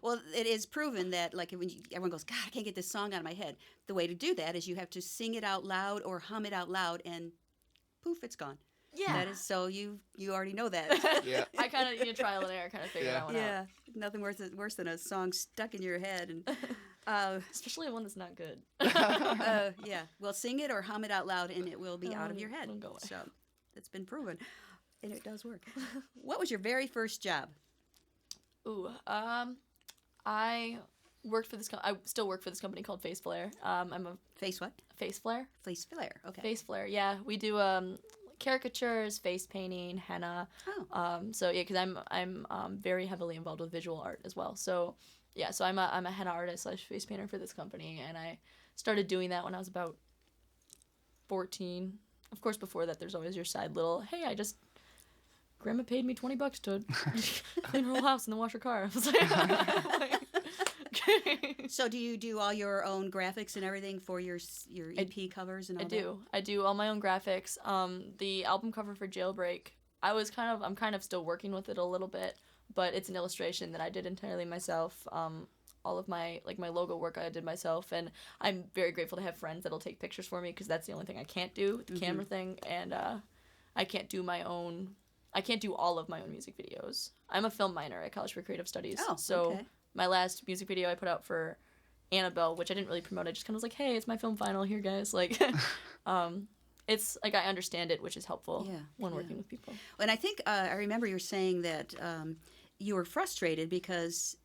Well, it is proven that like when everyone goes, God, I can't get this song out of my head. The way to do that is you have to sing it out loud or hum it out loud, and poof, it's gone. Yeah. That is so you already know that. Yeah. I kind of trial and error, kind of figure that one out. Yeah, nothing worse than a song stuck in your head, and Especially one that's not good. yeah. Well, sing it or hum it out loud, and it will be out of your head. it'll go away. So it's been proven, and it does work. What was your very first job? Ooh, I worked for this. I still work for this company called Face Flare. I'm a Face what? Face Flare. Face flare. Okay. Face Flare. Yeah, we do caricatures, face painting, henna. Oh. So yeah, because I'm very heavily involved with visual art as well. So yeah, so I'm a henna artist / face painter for this company, and I started doing that when I was about 14. Of course, before that, there's always your side little, hey, Grandma paid me $20 to clean her whole house and then wash her car. I was like, okay. So do you do all your own graphics and everything for your EP covers and all that? I do all my own graphics. The album cover for Jailbreak, I'm kind of still working with it a little bit, but it's an illustration that I did entirely myself. All of my logo work I did myself, and I'm very grateful to have friends that'll take pictures for me because that's the only thing I can't do, the camera thing, and I can't do all of my own music videos. I'm a film minor at College for Creative Studies, so okay. my last music video I put out for Annabelle, which I didn't really promote. I just kind of was like, hey, it's my film final here, guys. Like, it's like I understand it, which is helpful when working with people. And I think I remember you were saying that you were frustrated because,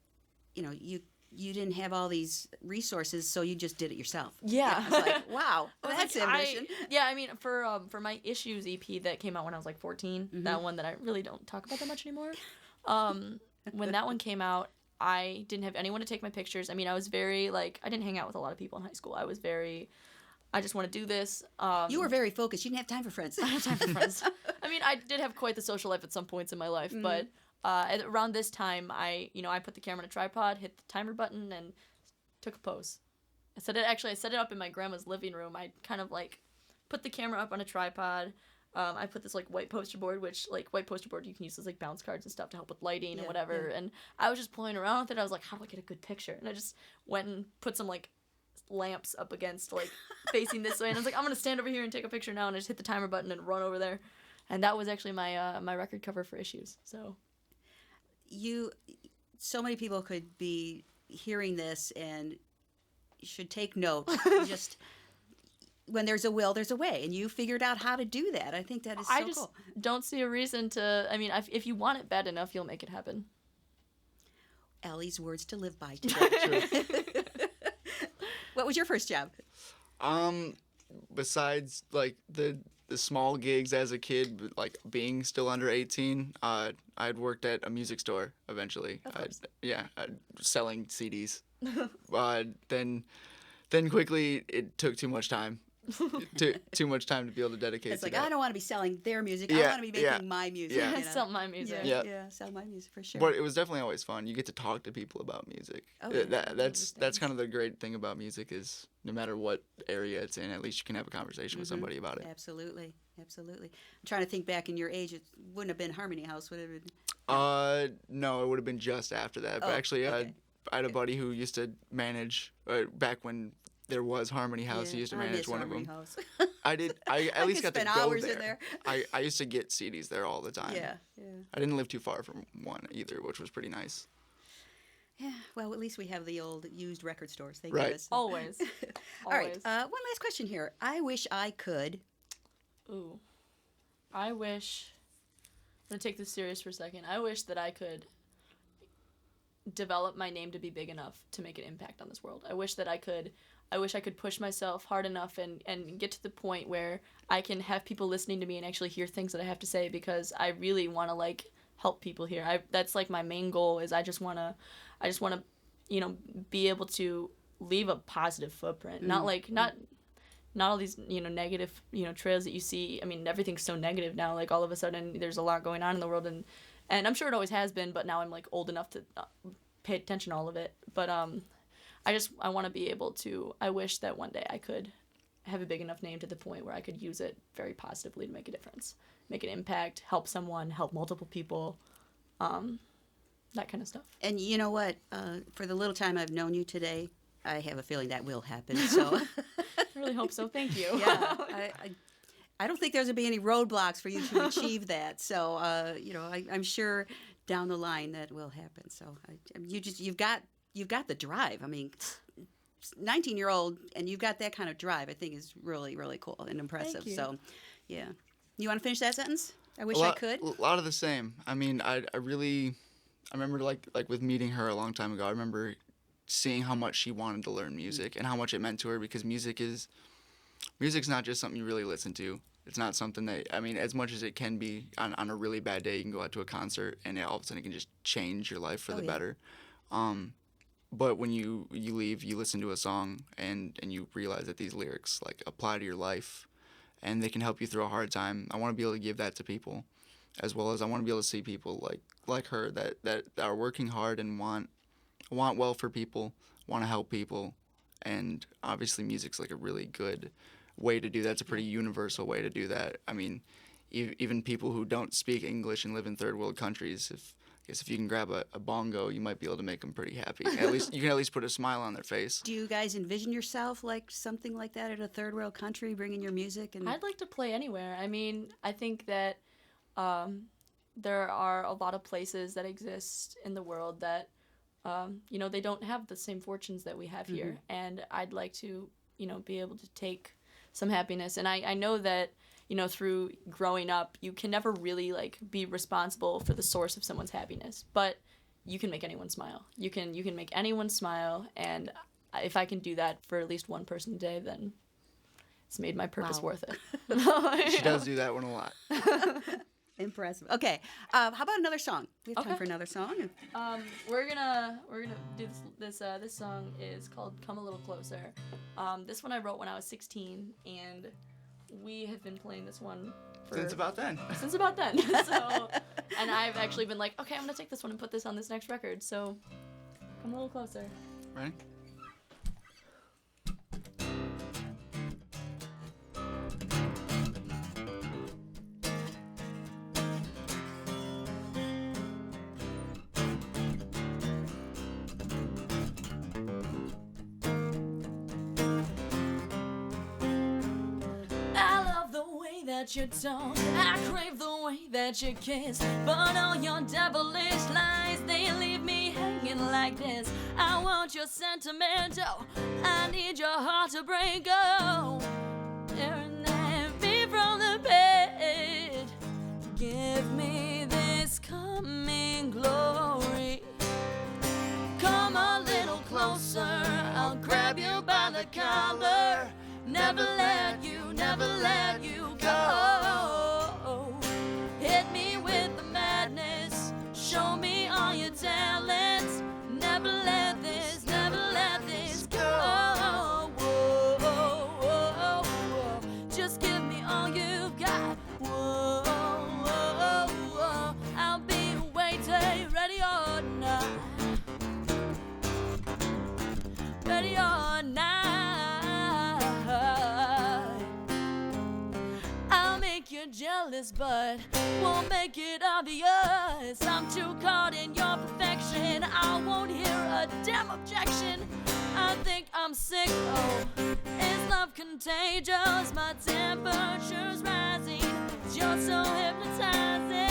you didn't have all these resources, so you just did it yourself. Yeah. It was like, wow, that's ambition. I mean, for my Issues EP that came out when I was like 14, that one that I really don't talk about that much anymore. When that one came out, I didn't have anyone to take my pictures. I mean, I was very I didn't hang out with a lot of people in high school. I just want to do this. You were very focused. You didn't have time for friends. I don't have time for friends. I mean, I did have quite the social life at some points in my life, but around this time, I put the camera on a tripod, hit the timer button, and took a pose. I set it up in my grandma's living room. I kind of like put the camera up on a tripod. I put this like white poster board, which like white poster board you can use as like bounce cards and stuff to help with lighting and whatever. Yeah. And I was just playing around with it. I was like, how do I get a good picture? And I just went and put some like lamps up against like facing this way. And I was like, I'm gonna stand over here and take a picture now. And I just hit the timer button and run over there. And that was actually my my record cover for Issues. So so many people could be hearing this and should take note. Just when there's a will, there's a way, and you figured out how to do that. I think that is so cool. I just don't see a reason to. I mean, if you want it bad enough, you'll make it happen. Allie's words to live by today. What was your first job? Besides like the small gigs as a kid, like being still under 18, I'd worked at a music store eventually. Selling CDs. Then quickly it took too much time. too much time to be able to dedicate. It's to like that. I don't want to be selling their music. I want to be making my music. Yeah. You know? Sell my music. Yeah, sell my music for sure. But it was definitely always fun. You get to talk to people about music. That's kind of the great thing about music is no matter what area it's in, at least you can have a conversation with somebody about it. Absolutely. I'm trying to think back in your age. It wouldn't have been Harmony House, would it have been? No, it would have been just after that. But actually, I had a buddy who used to manage back when there was Harmony House. He used to manage one Harmony of them. House. I at least got to go hours there. in there. I used to get CDs there all the time. Yeah. I didn't live too far from one either, which was pretty nice. Yeah, well, at least we have the old used record stores. Thank Right. goodness. Always. All right, one last question here. I wish I could. Ooh. I wish. I'm going to take this serious for a second. I wish that I could develop my name to be big enough to make an impact on this world. I wish I could push myself hard enough and get to the point where I can have people listening to me and actually hear things that I have to say, because I really want to like help people here. That's like my main goal is I just want to be able to leave a positive footprint. Not all these, negative, trails that you see. I mean, everything's so negative now. Like all of a sudden there's a lot going on in the world, and I'm sure it always has been, but now I'm like old enough to pay attention to all of it. But I want to be able to, I wish that one day I could have a big enough name to the point where I could use it very positively to make a difference, make an impact, help someone, help multiple people, that kind of stuff. And you know what? For the little time I've known you today, I have a feeling that will happen. So I really hope so. Thank you. Yeah. I don't think there's going to be any roadblocks for you to achieve that. So, I'm sure down the line that will happen. So you've got the drive. I mean, 19-year-old and you've got that kind of drive, I think is really, really cool and impressive. Thank you. So, yeah. You want to finish that sentence? I wish I could. A lot of the same. I mean, I remember like with meeting her a long time ago, I remember seeing how much she wanted to learn music and how much it meant to her, because music's not just something you really listen to. It's not something that, I mean, as much as it can be on a really bad day, you can go out to a concert and all of a sudden it can just change your life for the better. But when you leave, you listen to a song and you realize that these lyrics like apply to your life and they can help you through a hard time. I want to be able to give that to people, as well as I want to be able to see people like her that are working hard and want well for people, want to help people. And obviously music's like a really good way to do that. It's a pretty universal way to do that. I mean, even people who don't speak English and live in third world countries, if you can grab a bongo, you might be able to make them pretty happy. You can at least put a smile on their face. Do you guys envision yourself like something like that in a third world country, bringing your music? And I'd like to play anywhere. I mean, I think that there are a lot of places that exist in the world that, they don't have the same fortunes that we have here. And I'd like to, be able to take some happiness. And I know that, through growing up, you can never really like be responsible for the source of someone's happiness, but you can make anyone smile. You can make anyone smile. And if I can do that for at least one person a day, then it's made my purpose worth it. She does do that one a lot. Impressive. Okay, how about another song? We have time for another song. We're gonna do this. This song is called "Come a Little Closer." This one I wrote when I was 16, and we have been playing this one Since about then. So And I've actually been like, okay, I'm gonna take this one and put this on this next record. So come a little closer. Ready? That you talk, I crave the way that you kiss, but all your devilish lies, they leave me hanging like this. I want your sentimental, I need your heart to break. Oh, tearing me from the bed, give me this coming glory. Come a little closer, I'll grab you by the collar. Never let you go. Hit me with the madness, show me all your talents. Never let this go. Whoa, whoa, whoa, whoa. Just give me all you've got. Whoa, whoa, whoa. I'll be waiting, ready or not. Ready or not. Jealous, but won't make it obvious. I'm too caught in your perfection, I won't hear a damn objection. I think I'm sick, oh, is love contagious? My temperature's rising, you're so hypnotizing.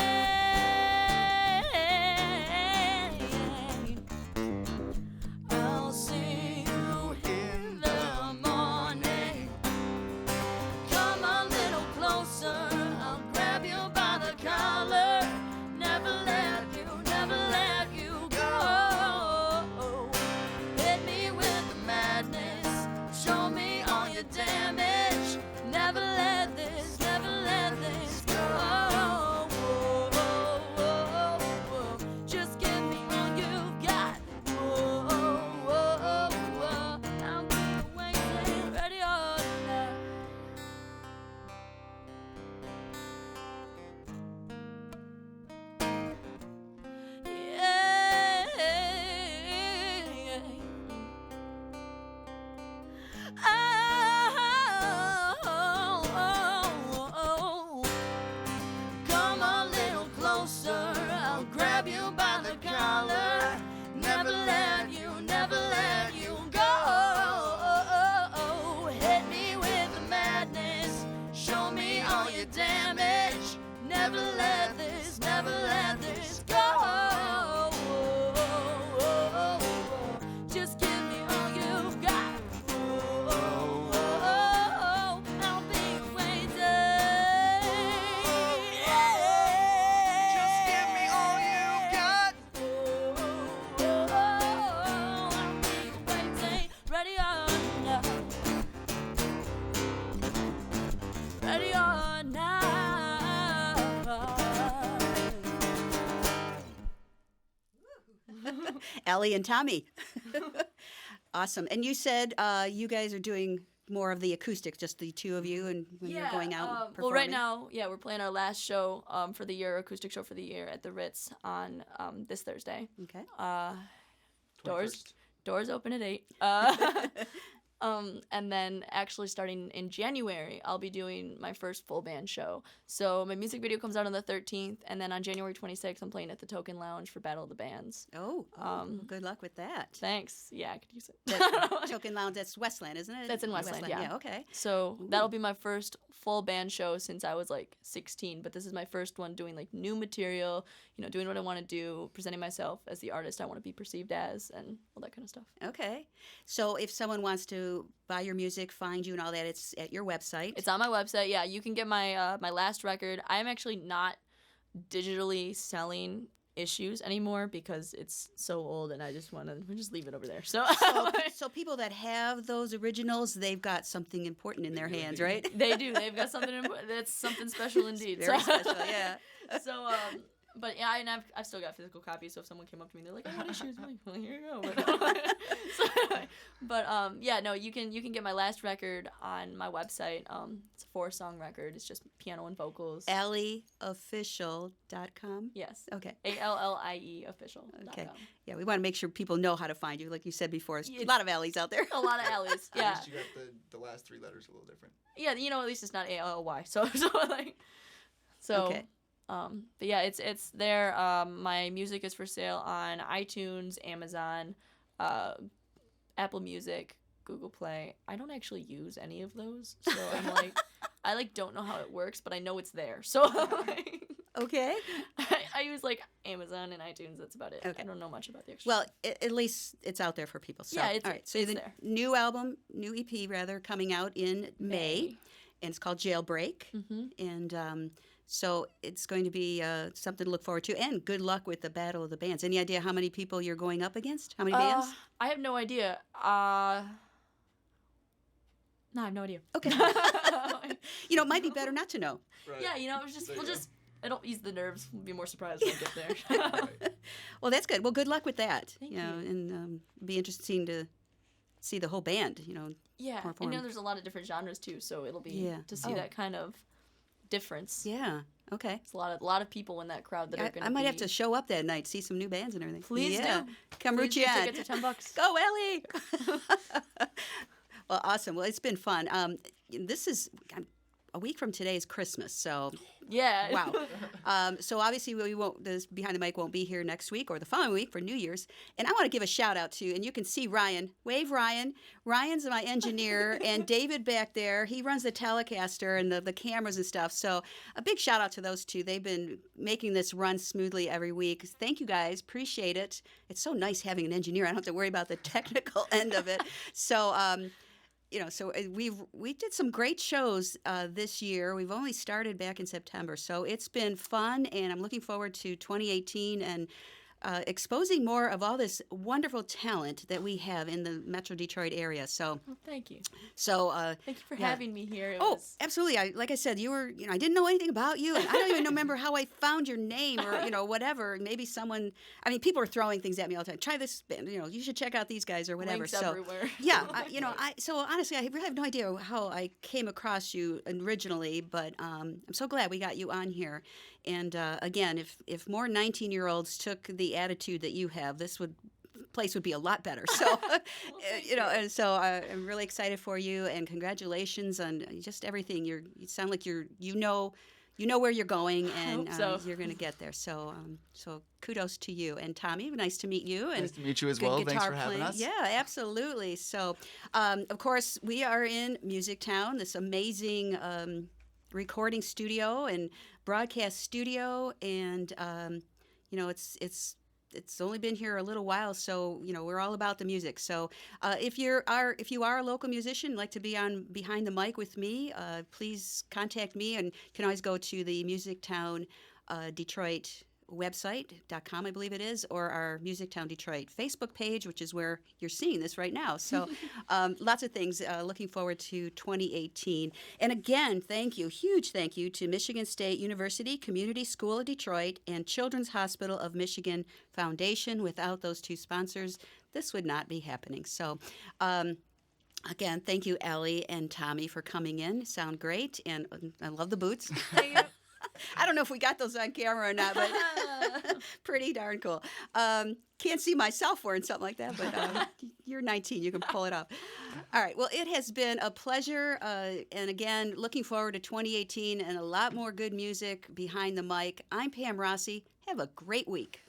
I'll see you in the morning. Come a little closer, never let you go. Hit me with the madness, show me all your damage. Never let this go. Whoa, whoa, whoa, whoa. Just give me all you've got. Whoa, whoa, whoa. I'll be waiting, ready or not. Never let you go. Hit me with the madness, show me all your damage. Never let this go. Just give me all you've got. I'll be waiting. Just give me all you've got. Ready or not. Ready or not. Allie and Tommy. Awesome. And you said you guys are doing more of the acoustics, just the two of you, and when you're going out performing? Well, right now, we're playing our last show for the year, acoustic show for the year at the Ritz on this Thursday. Okay. Doors open at 8. And then actually starting in January, I'll be doing my first full band show. So my music video comes out on the 13th, and then on January 26th, I'm playing at the Token Lounge for Battle of the Bands. Oh, good luck with that. Thanks. Yeah, I could use it. Token Lounge, that's Westland, isn't it? That's in Westland, yeah. Yeah, okay. So that'll be my first full band show since I was like 16, but this is my first one doing like new material, doing what I want to do, presenting myself as the artist I want to be perceived as, and all that kind of stuff. Okay. So if someone wants to buy your music, find you and all that, it's at your website. It's on my website. Yeah, you can get my my last record. I'm actually not digitally selling issues anymore because it's so old and I just want to just leave it over there. So people that have those originals, they've got something important in their hands, right? They do. They've got something important. That's something special indeed. Very special, yeah. So But yeah, and I've still got physical copies. So if someone came up to me, they're like, "I want issues." I'm like, "Well, here you go." Yeah, no, you can get my last record on my website. It's a 4-song record. It's just piano and vocals. AllieOfficial.com. Yes. Okay. ALLIE official.com. Okay. Yeah, we want to make sure people know how to find you. Like you said before, there's a It's- lot of Allies out there. A lot of Allies. At Yeah. least you got the last 3 letters a little different. Yeah, at least it's not ALLY. So Okay. But yeah, it's there. My music is for sale on iTunes, Amazon, Apple Music, Google Play. I don't actually use any of those, so I'm like, I don't know how it works, but I know it's there. So Okay. I use Amazon and iTunes. That's about it. Okay. I don't know much about the extra. Well, at least it's out there for people. So, Yeah, it's- all right. So it's the there. new EP rather coming out in May, and it's called Jailbreak. And so it's going to be something to look forward to. And good luck with the Battle of the Bands. Any idea how many people you're going up against? How many bands? I have no idea. No, I have no idea. Okay. It might be better not to know. Right. Yeah, it was just I don't ease the nerves. We'll be more surprised when I get there. Right. Well, that's good. Well, good luck with that. Thank you. And be interesting to see the whole band. Yeah, perform. there's a lot of different genres too, so it'll be Yeah. to see Oh. that kind of difference. Yeah. Okay. It's a lot of people in that crowd that are going to I might have to show up that night, see some new bands and everything. Please yeah. do. Come root Please you do. on. Tickets are $10. Go, Ellie! Well, awesome. Well, it's been fun. This is a week from today is Christmas, so Yeah. wow. So obviously we won't. This Behind the Mic won't be here next week or the following week for New Year's. And I want to give a shout out to, and you can see Ryan. Wave, Ryan. Ryan's my engineer, and David back there. He runs the Telecaster and the cameras and stuff. So a big shout out to those two. They've been making this run smoothly every week. Thank you guys. Appreciate it. It's so nice having an engineer. I don't have to worry about the technical end of it. So. So we did some great shows this year. We've only started back in September, so it's been fun, and I'm looking forward to 2018 and exposing more of all this wonderful talent that we have in the Metro Detroit area. So, Well, thank you. Thank you for having me here. It Oh, was... absolutely. Like I said, you were, I didn't know anything about you, and I don't even remember how I found your name or, whatever. Maybe someone, people are throwing things at me all the time. Try this band, you should check out these guys or whatever. Links everywhere. Yeah, so honestly, I really have no idea how I came across you originally, but I'm so glad we got you on here. And again, if more 19-year-olds took the attitude that you have, place would be a lot better. So, and so I'm really excited for you, and congratulations on just everything. You sound like you know where you're going, and hope so. you're going to get there. So, so kudos to you. And Tommy, nice to meet you. And Nice to meet you as good well. Thanks guitar for having playing. us. Yeah, absolutely. So, of course, we are in Music Town, this amazing recording studio and broadcast studio, and it's only been here a little while, so we're all about the music. So if you are a local musician, like to be on Behind the Mic with me, please contact me, and you can always go to the Music Town Detroit website.com, I believe it is, or our Music Town Detroit Facebook page, which is where you're seeing this right now. So lots of things. Looking forward to 2018. And again, huge thank you to Michigan State University Community School of Detroit and Children's Hospital of Michigan Foundation. Without those two sponsors, this would not be happening. So again, thank you, Allie and Tommy, for coming in. Sound great, and I love the boots. Thank you. I don't know if we got those on camera or not, but pretty darn cool. Can't see myself wearing something like that, but you're 19. You can pull it off. All right. Well, it has been a pleasure. And again, looking forward to 2018 and a lot more good music behind the mic. I'm Pam Rossi. Have a great week.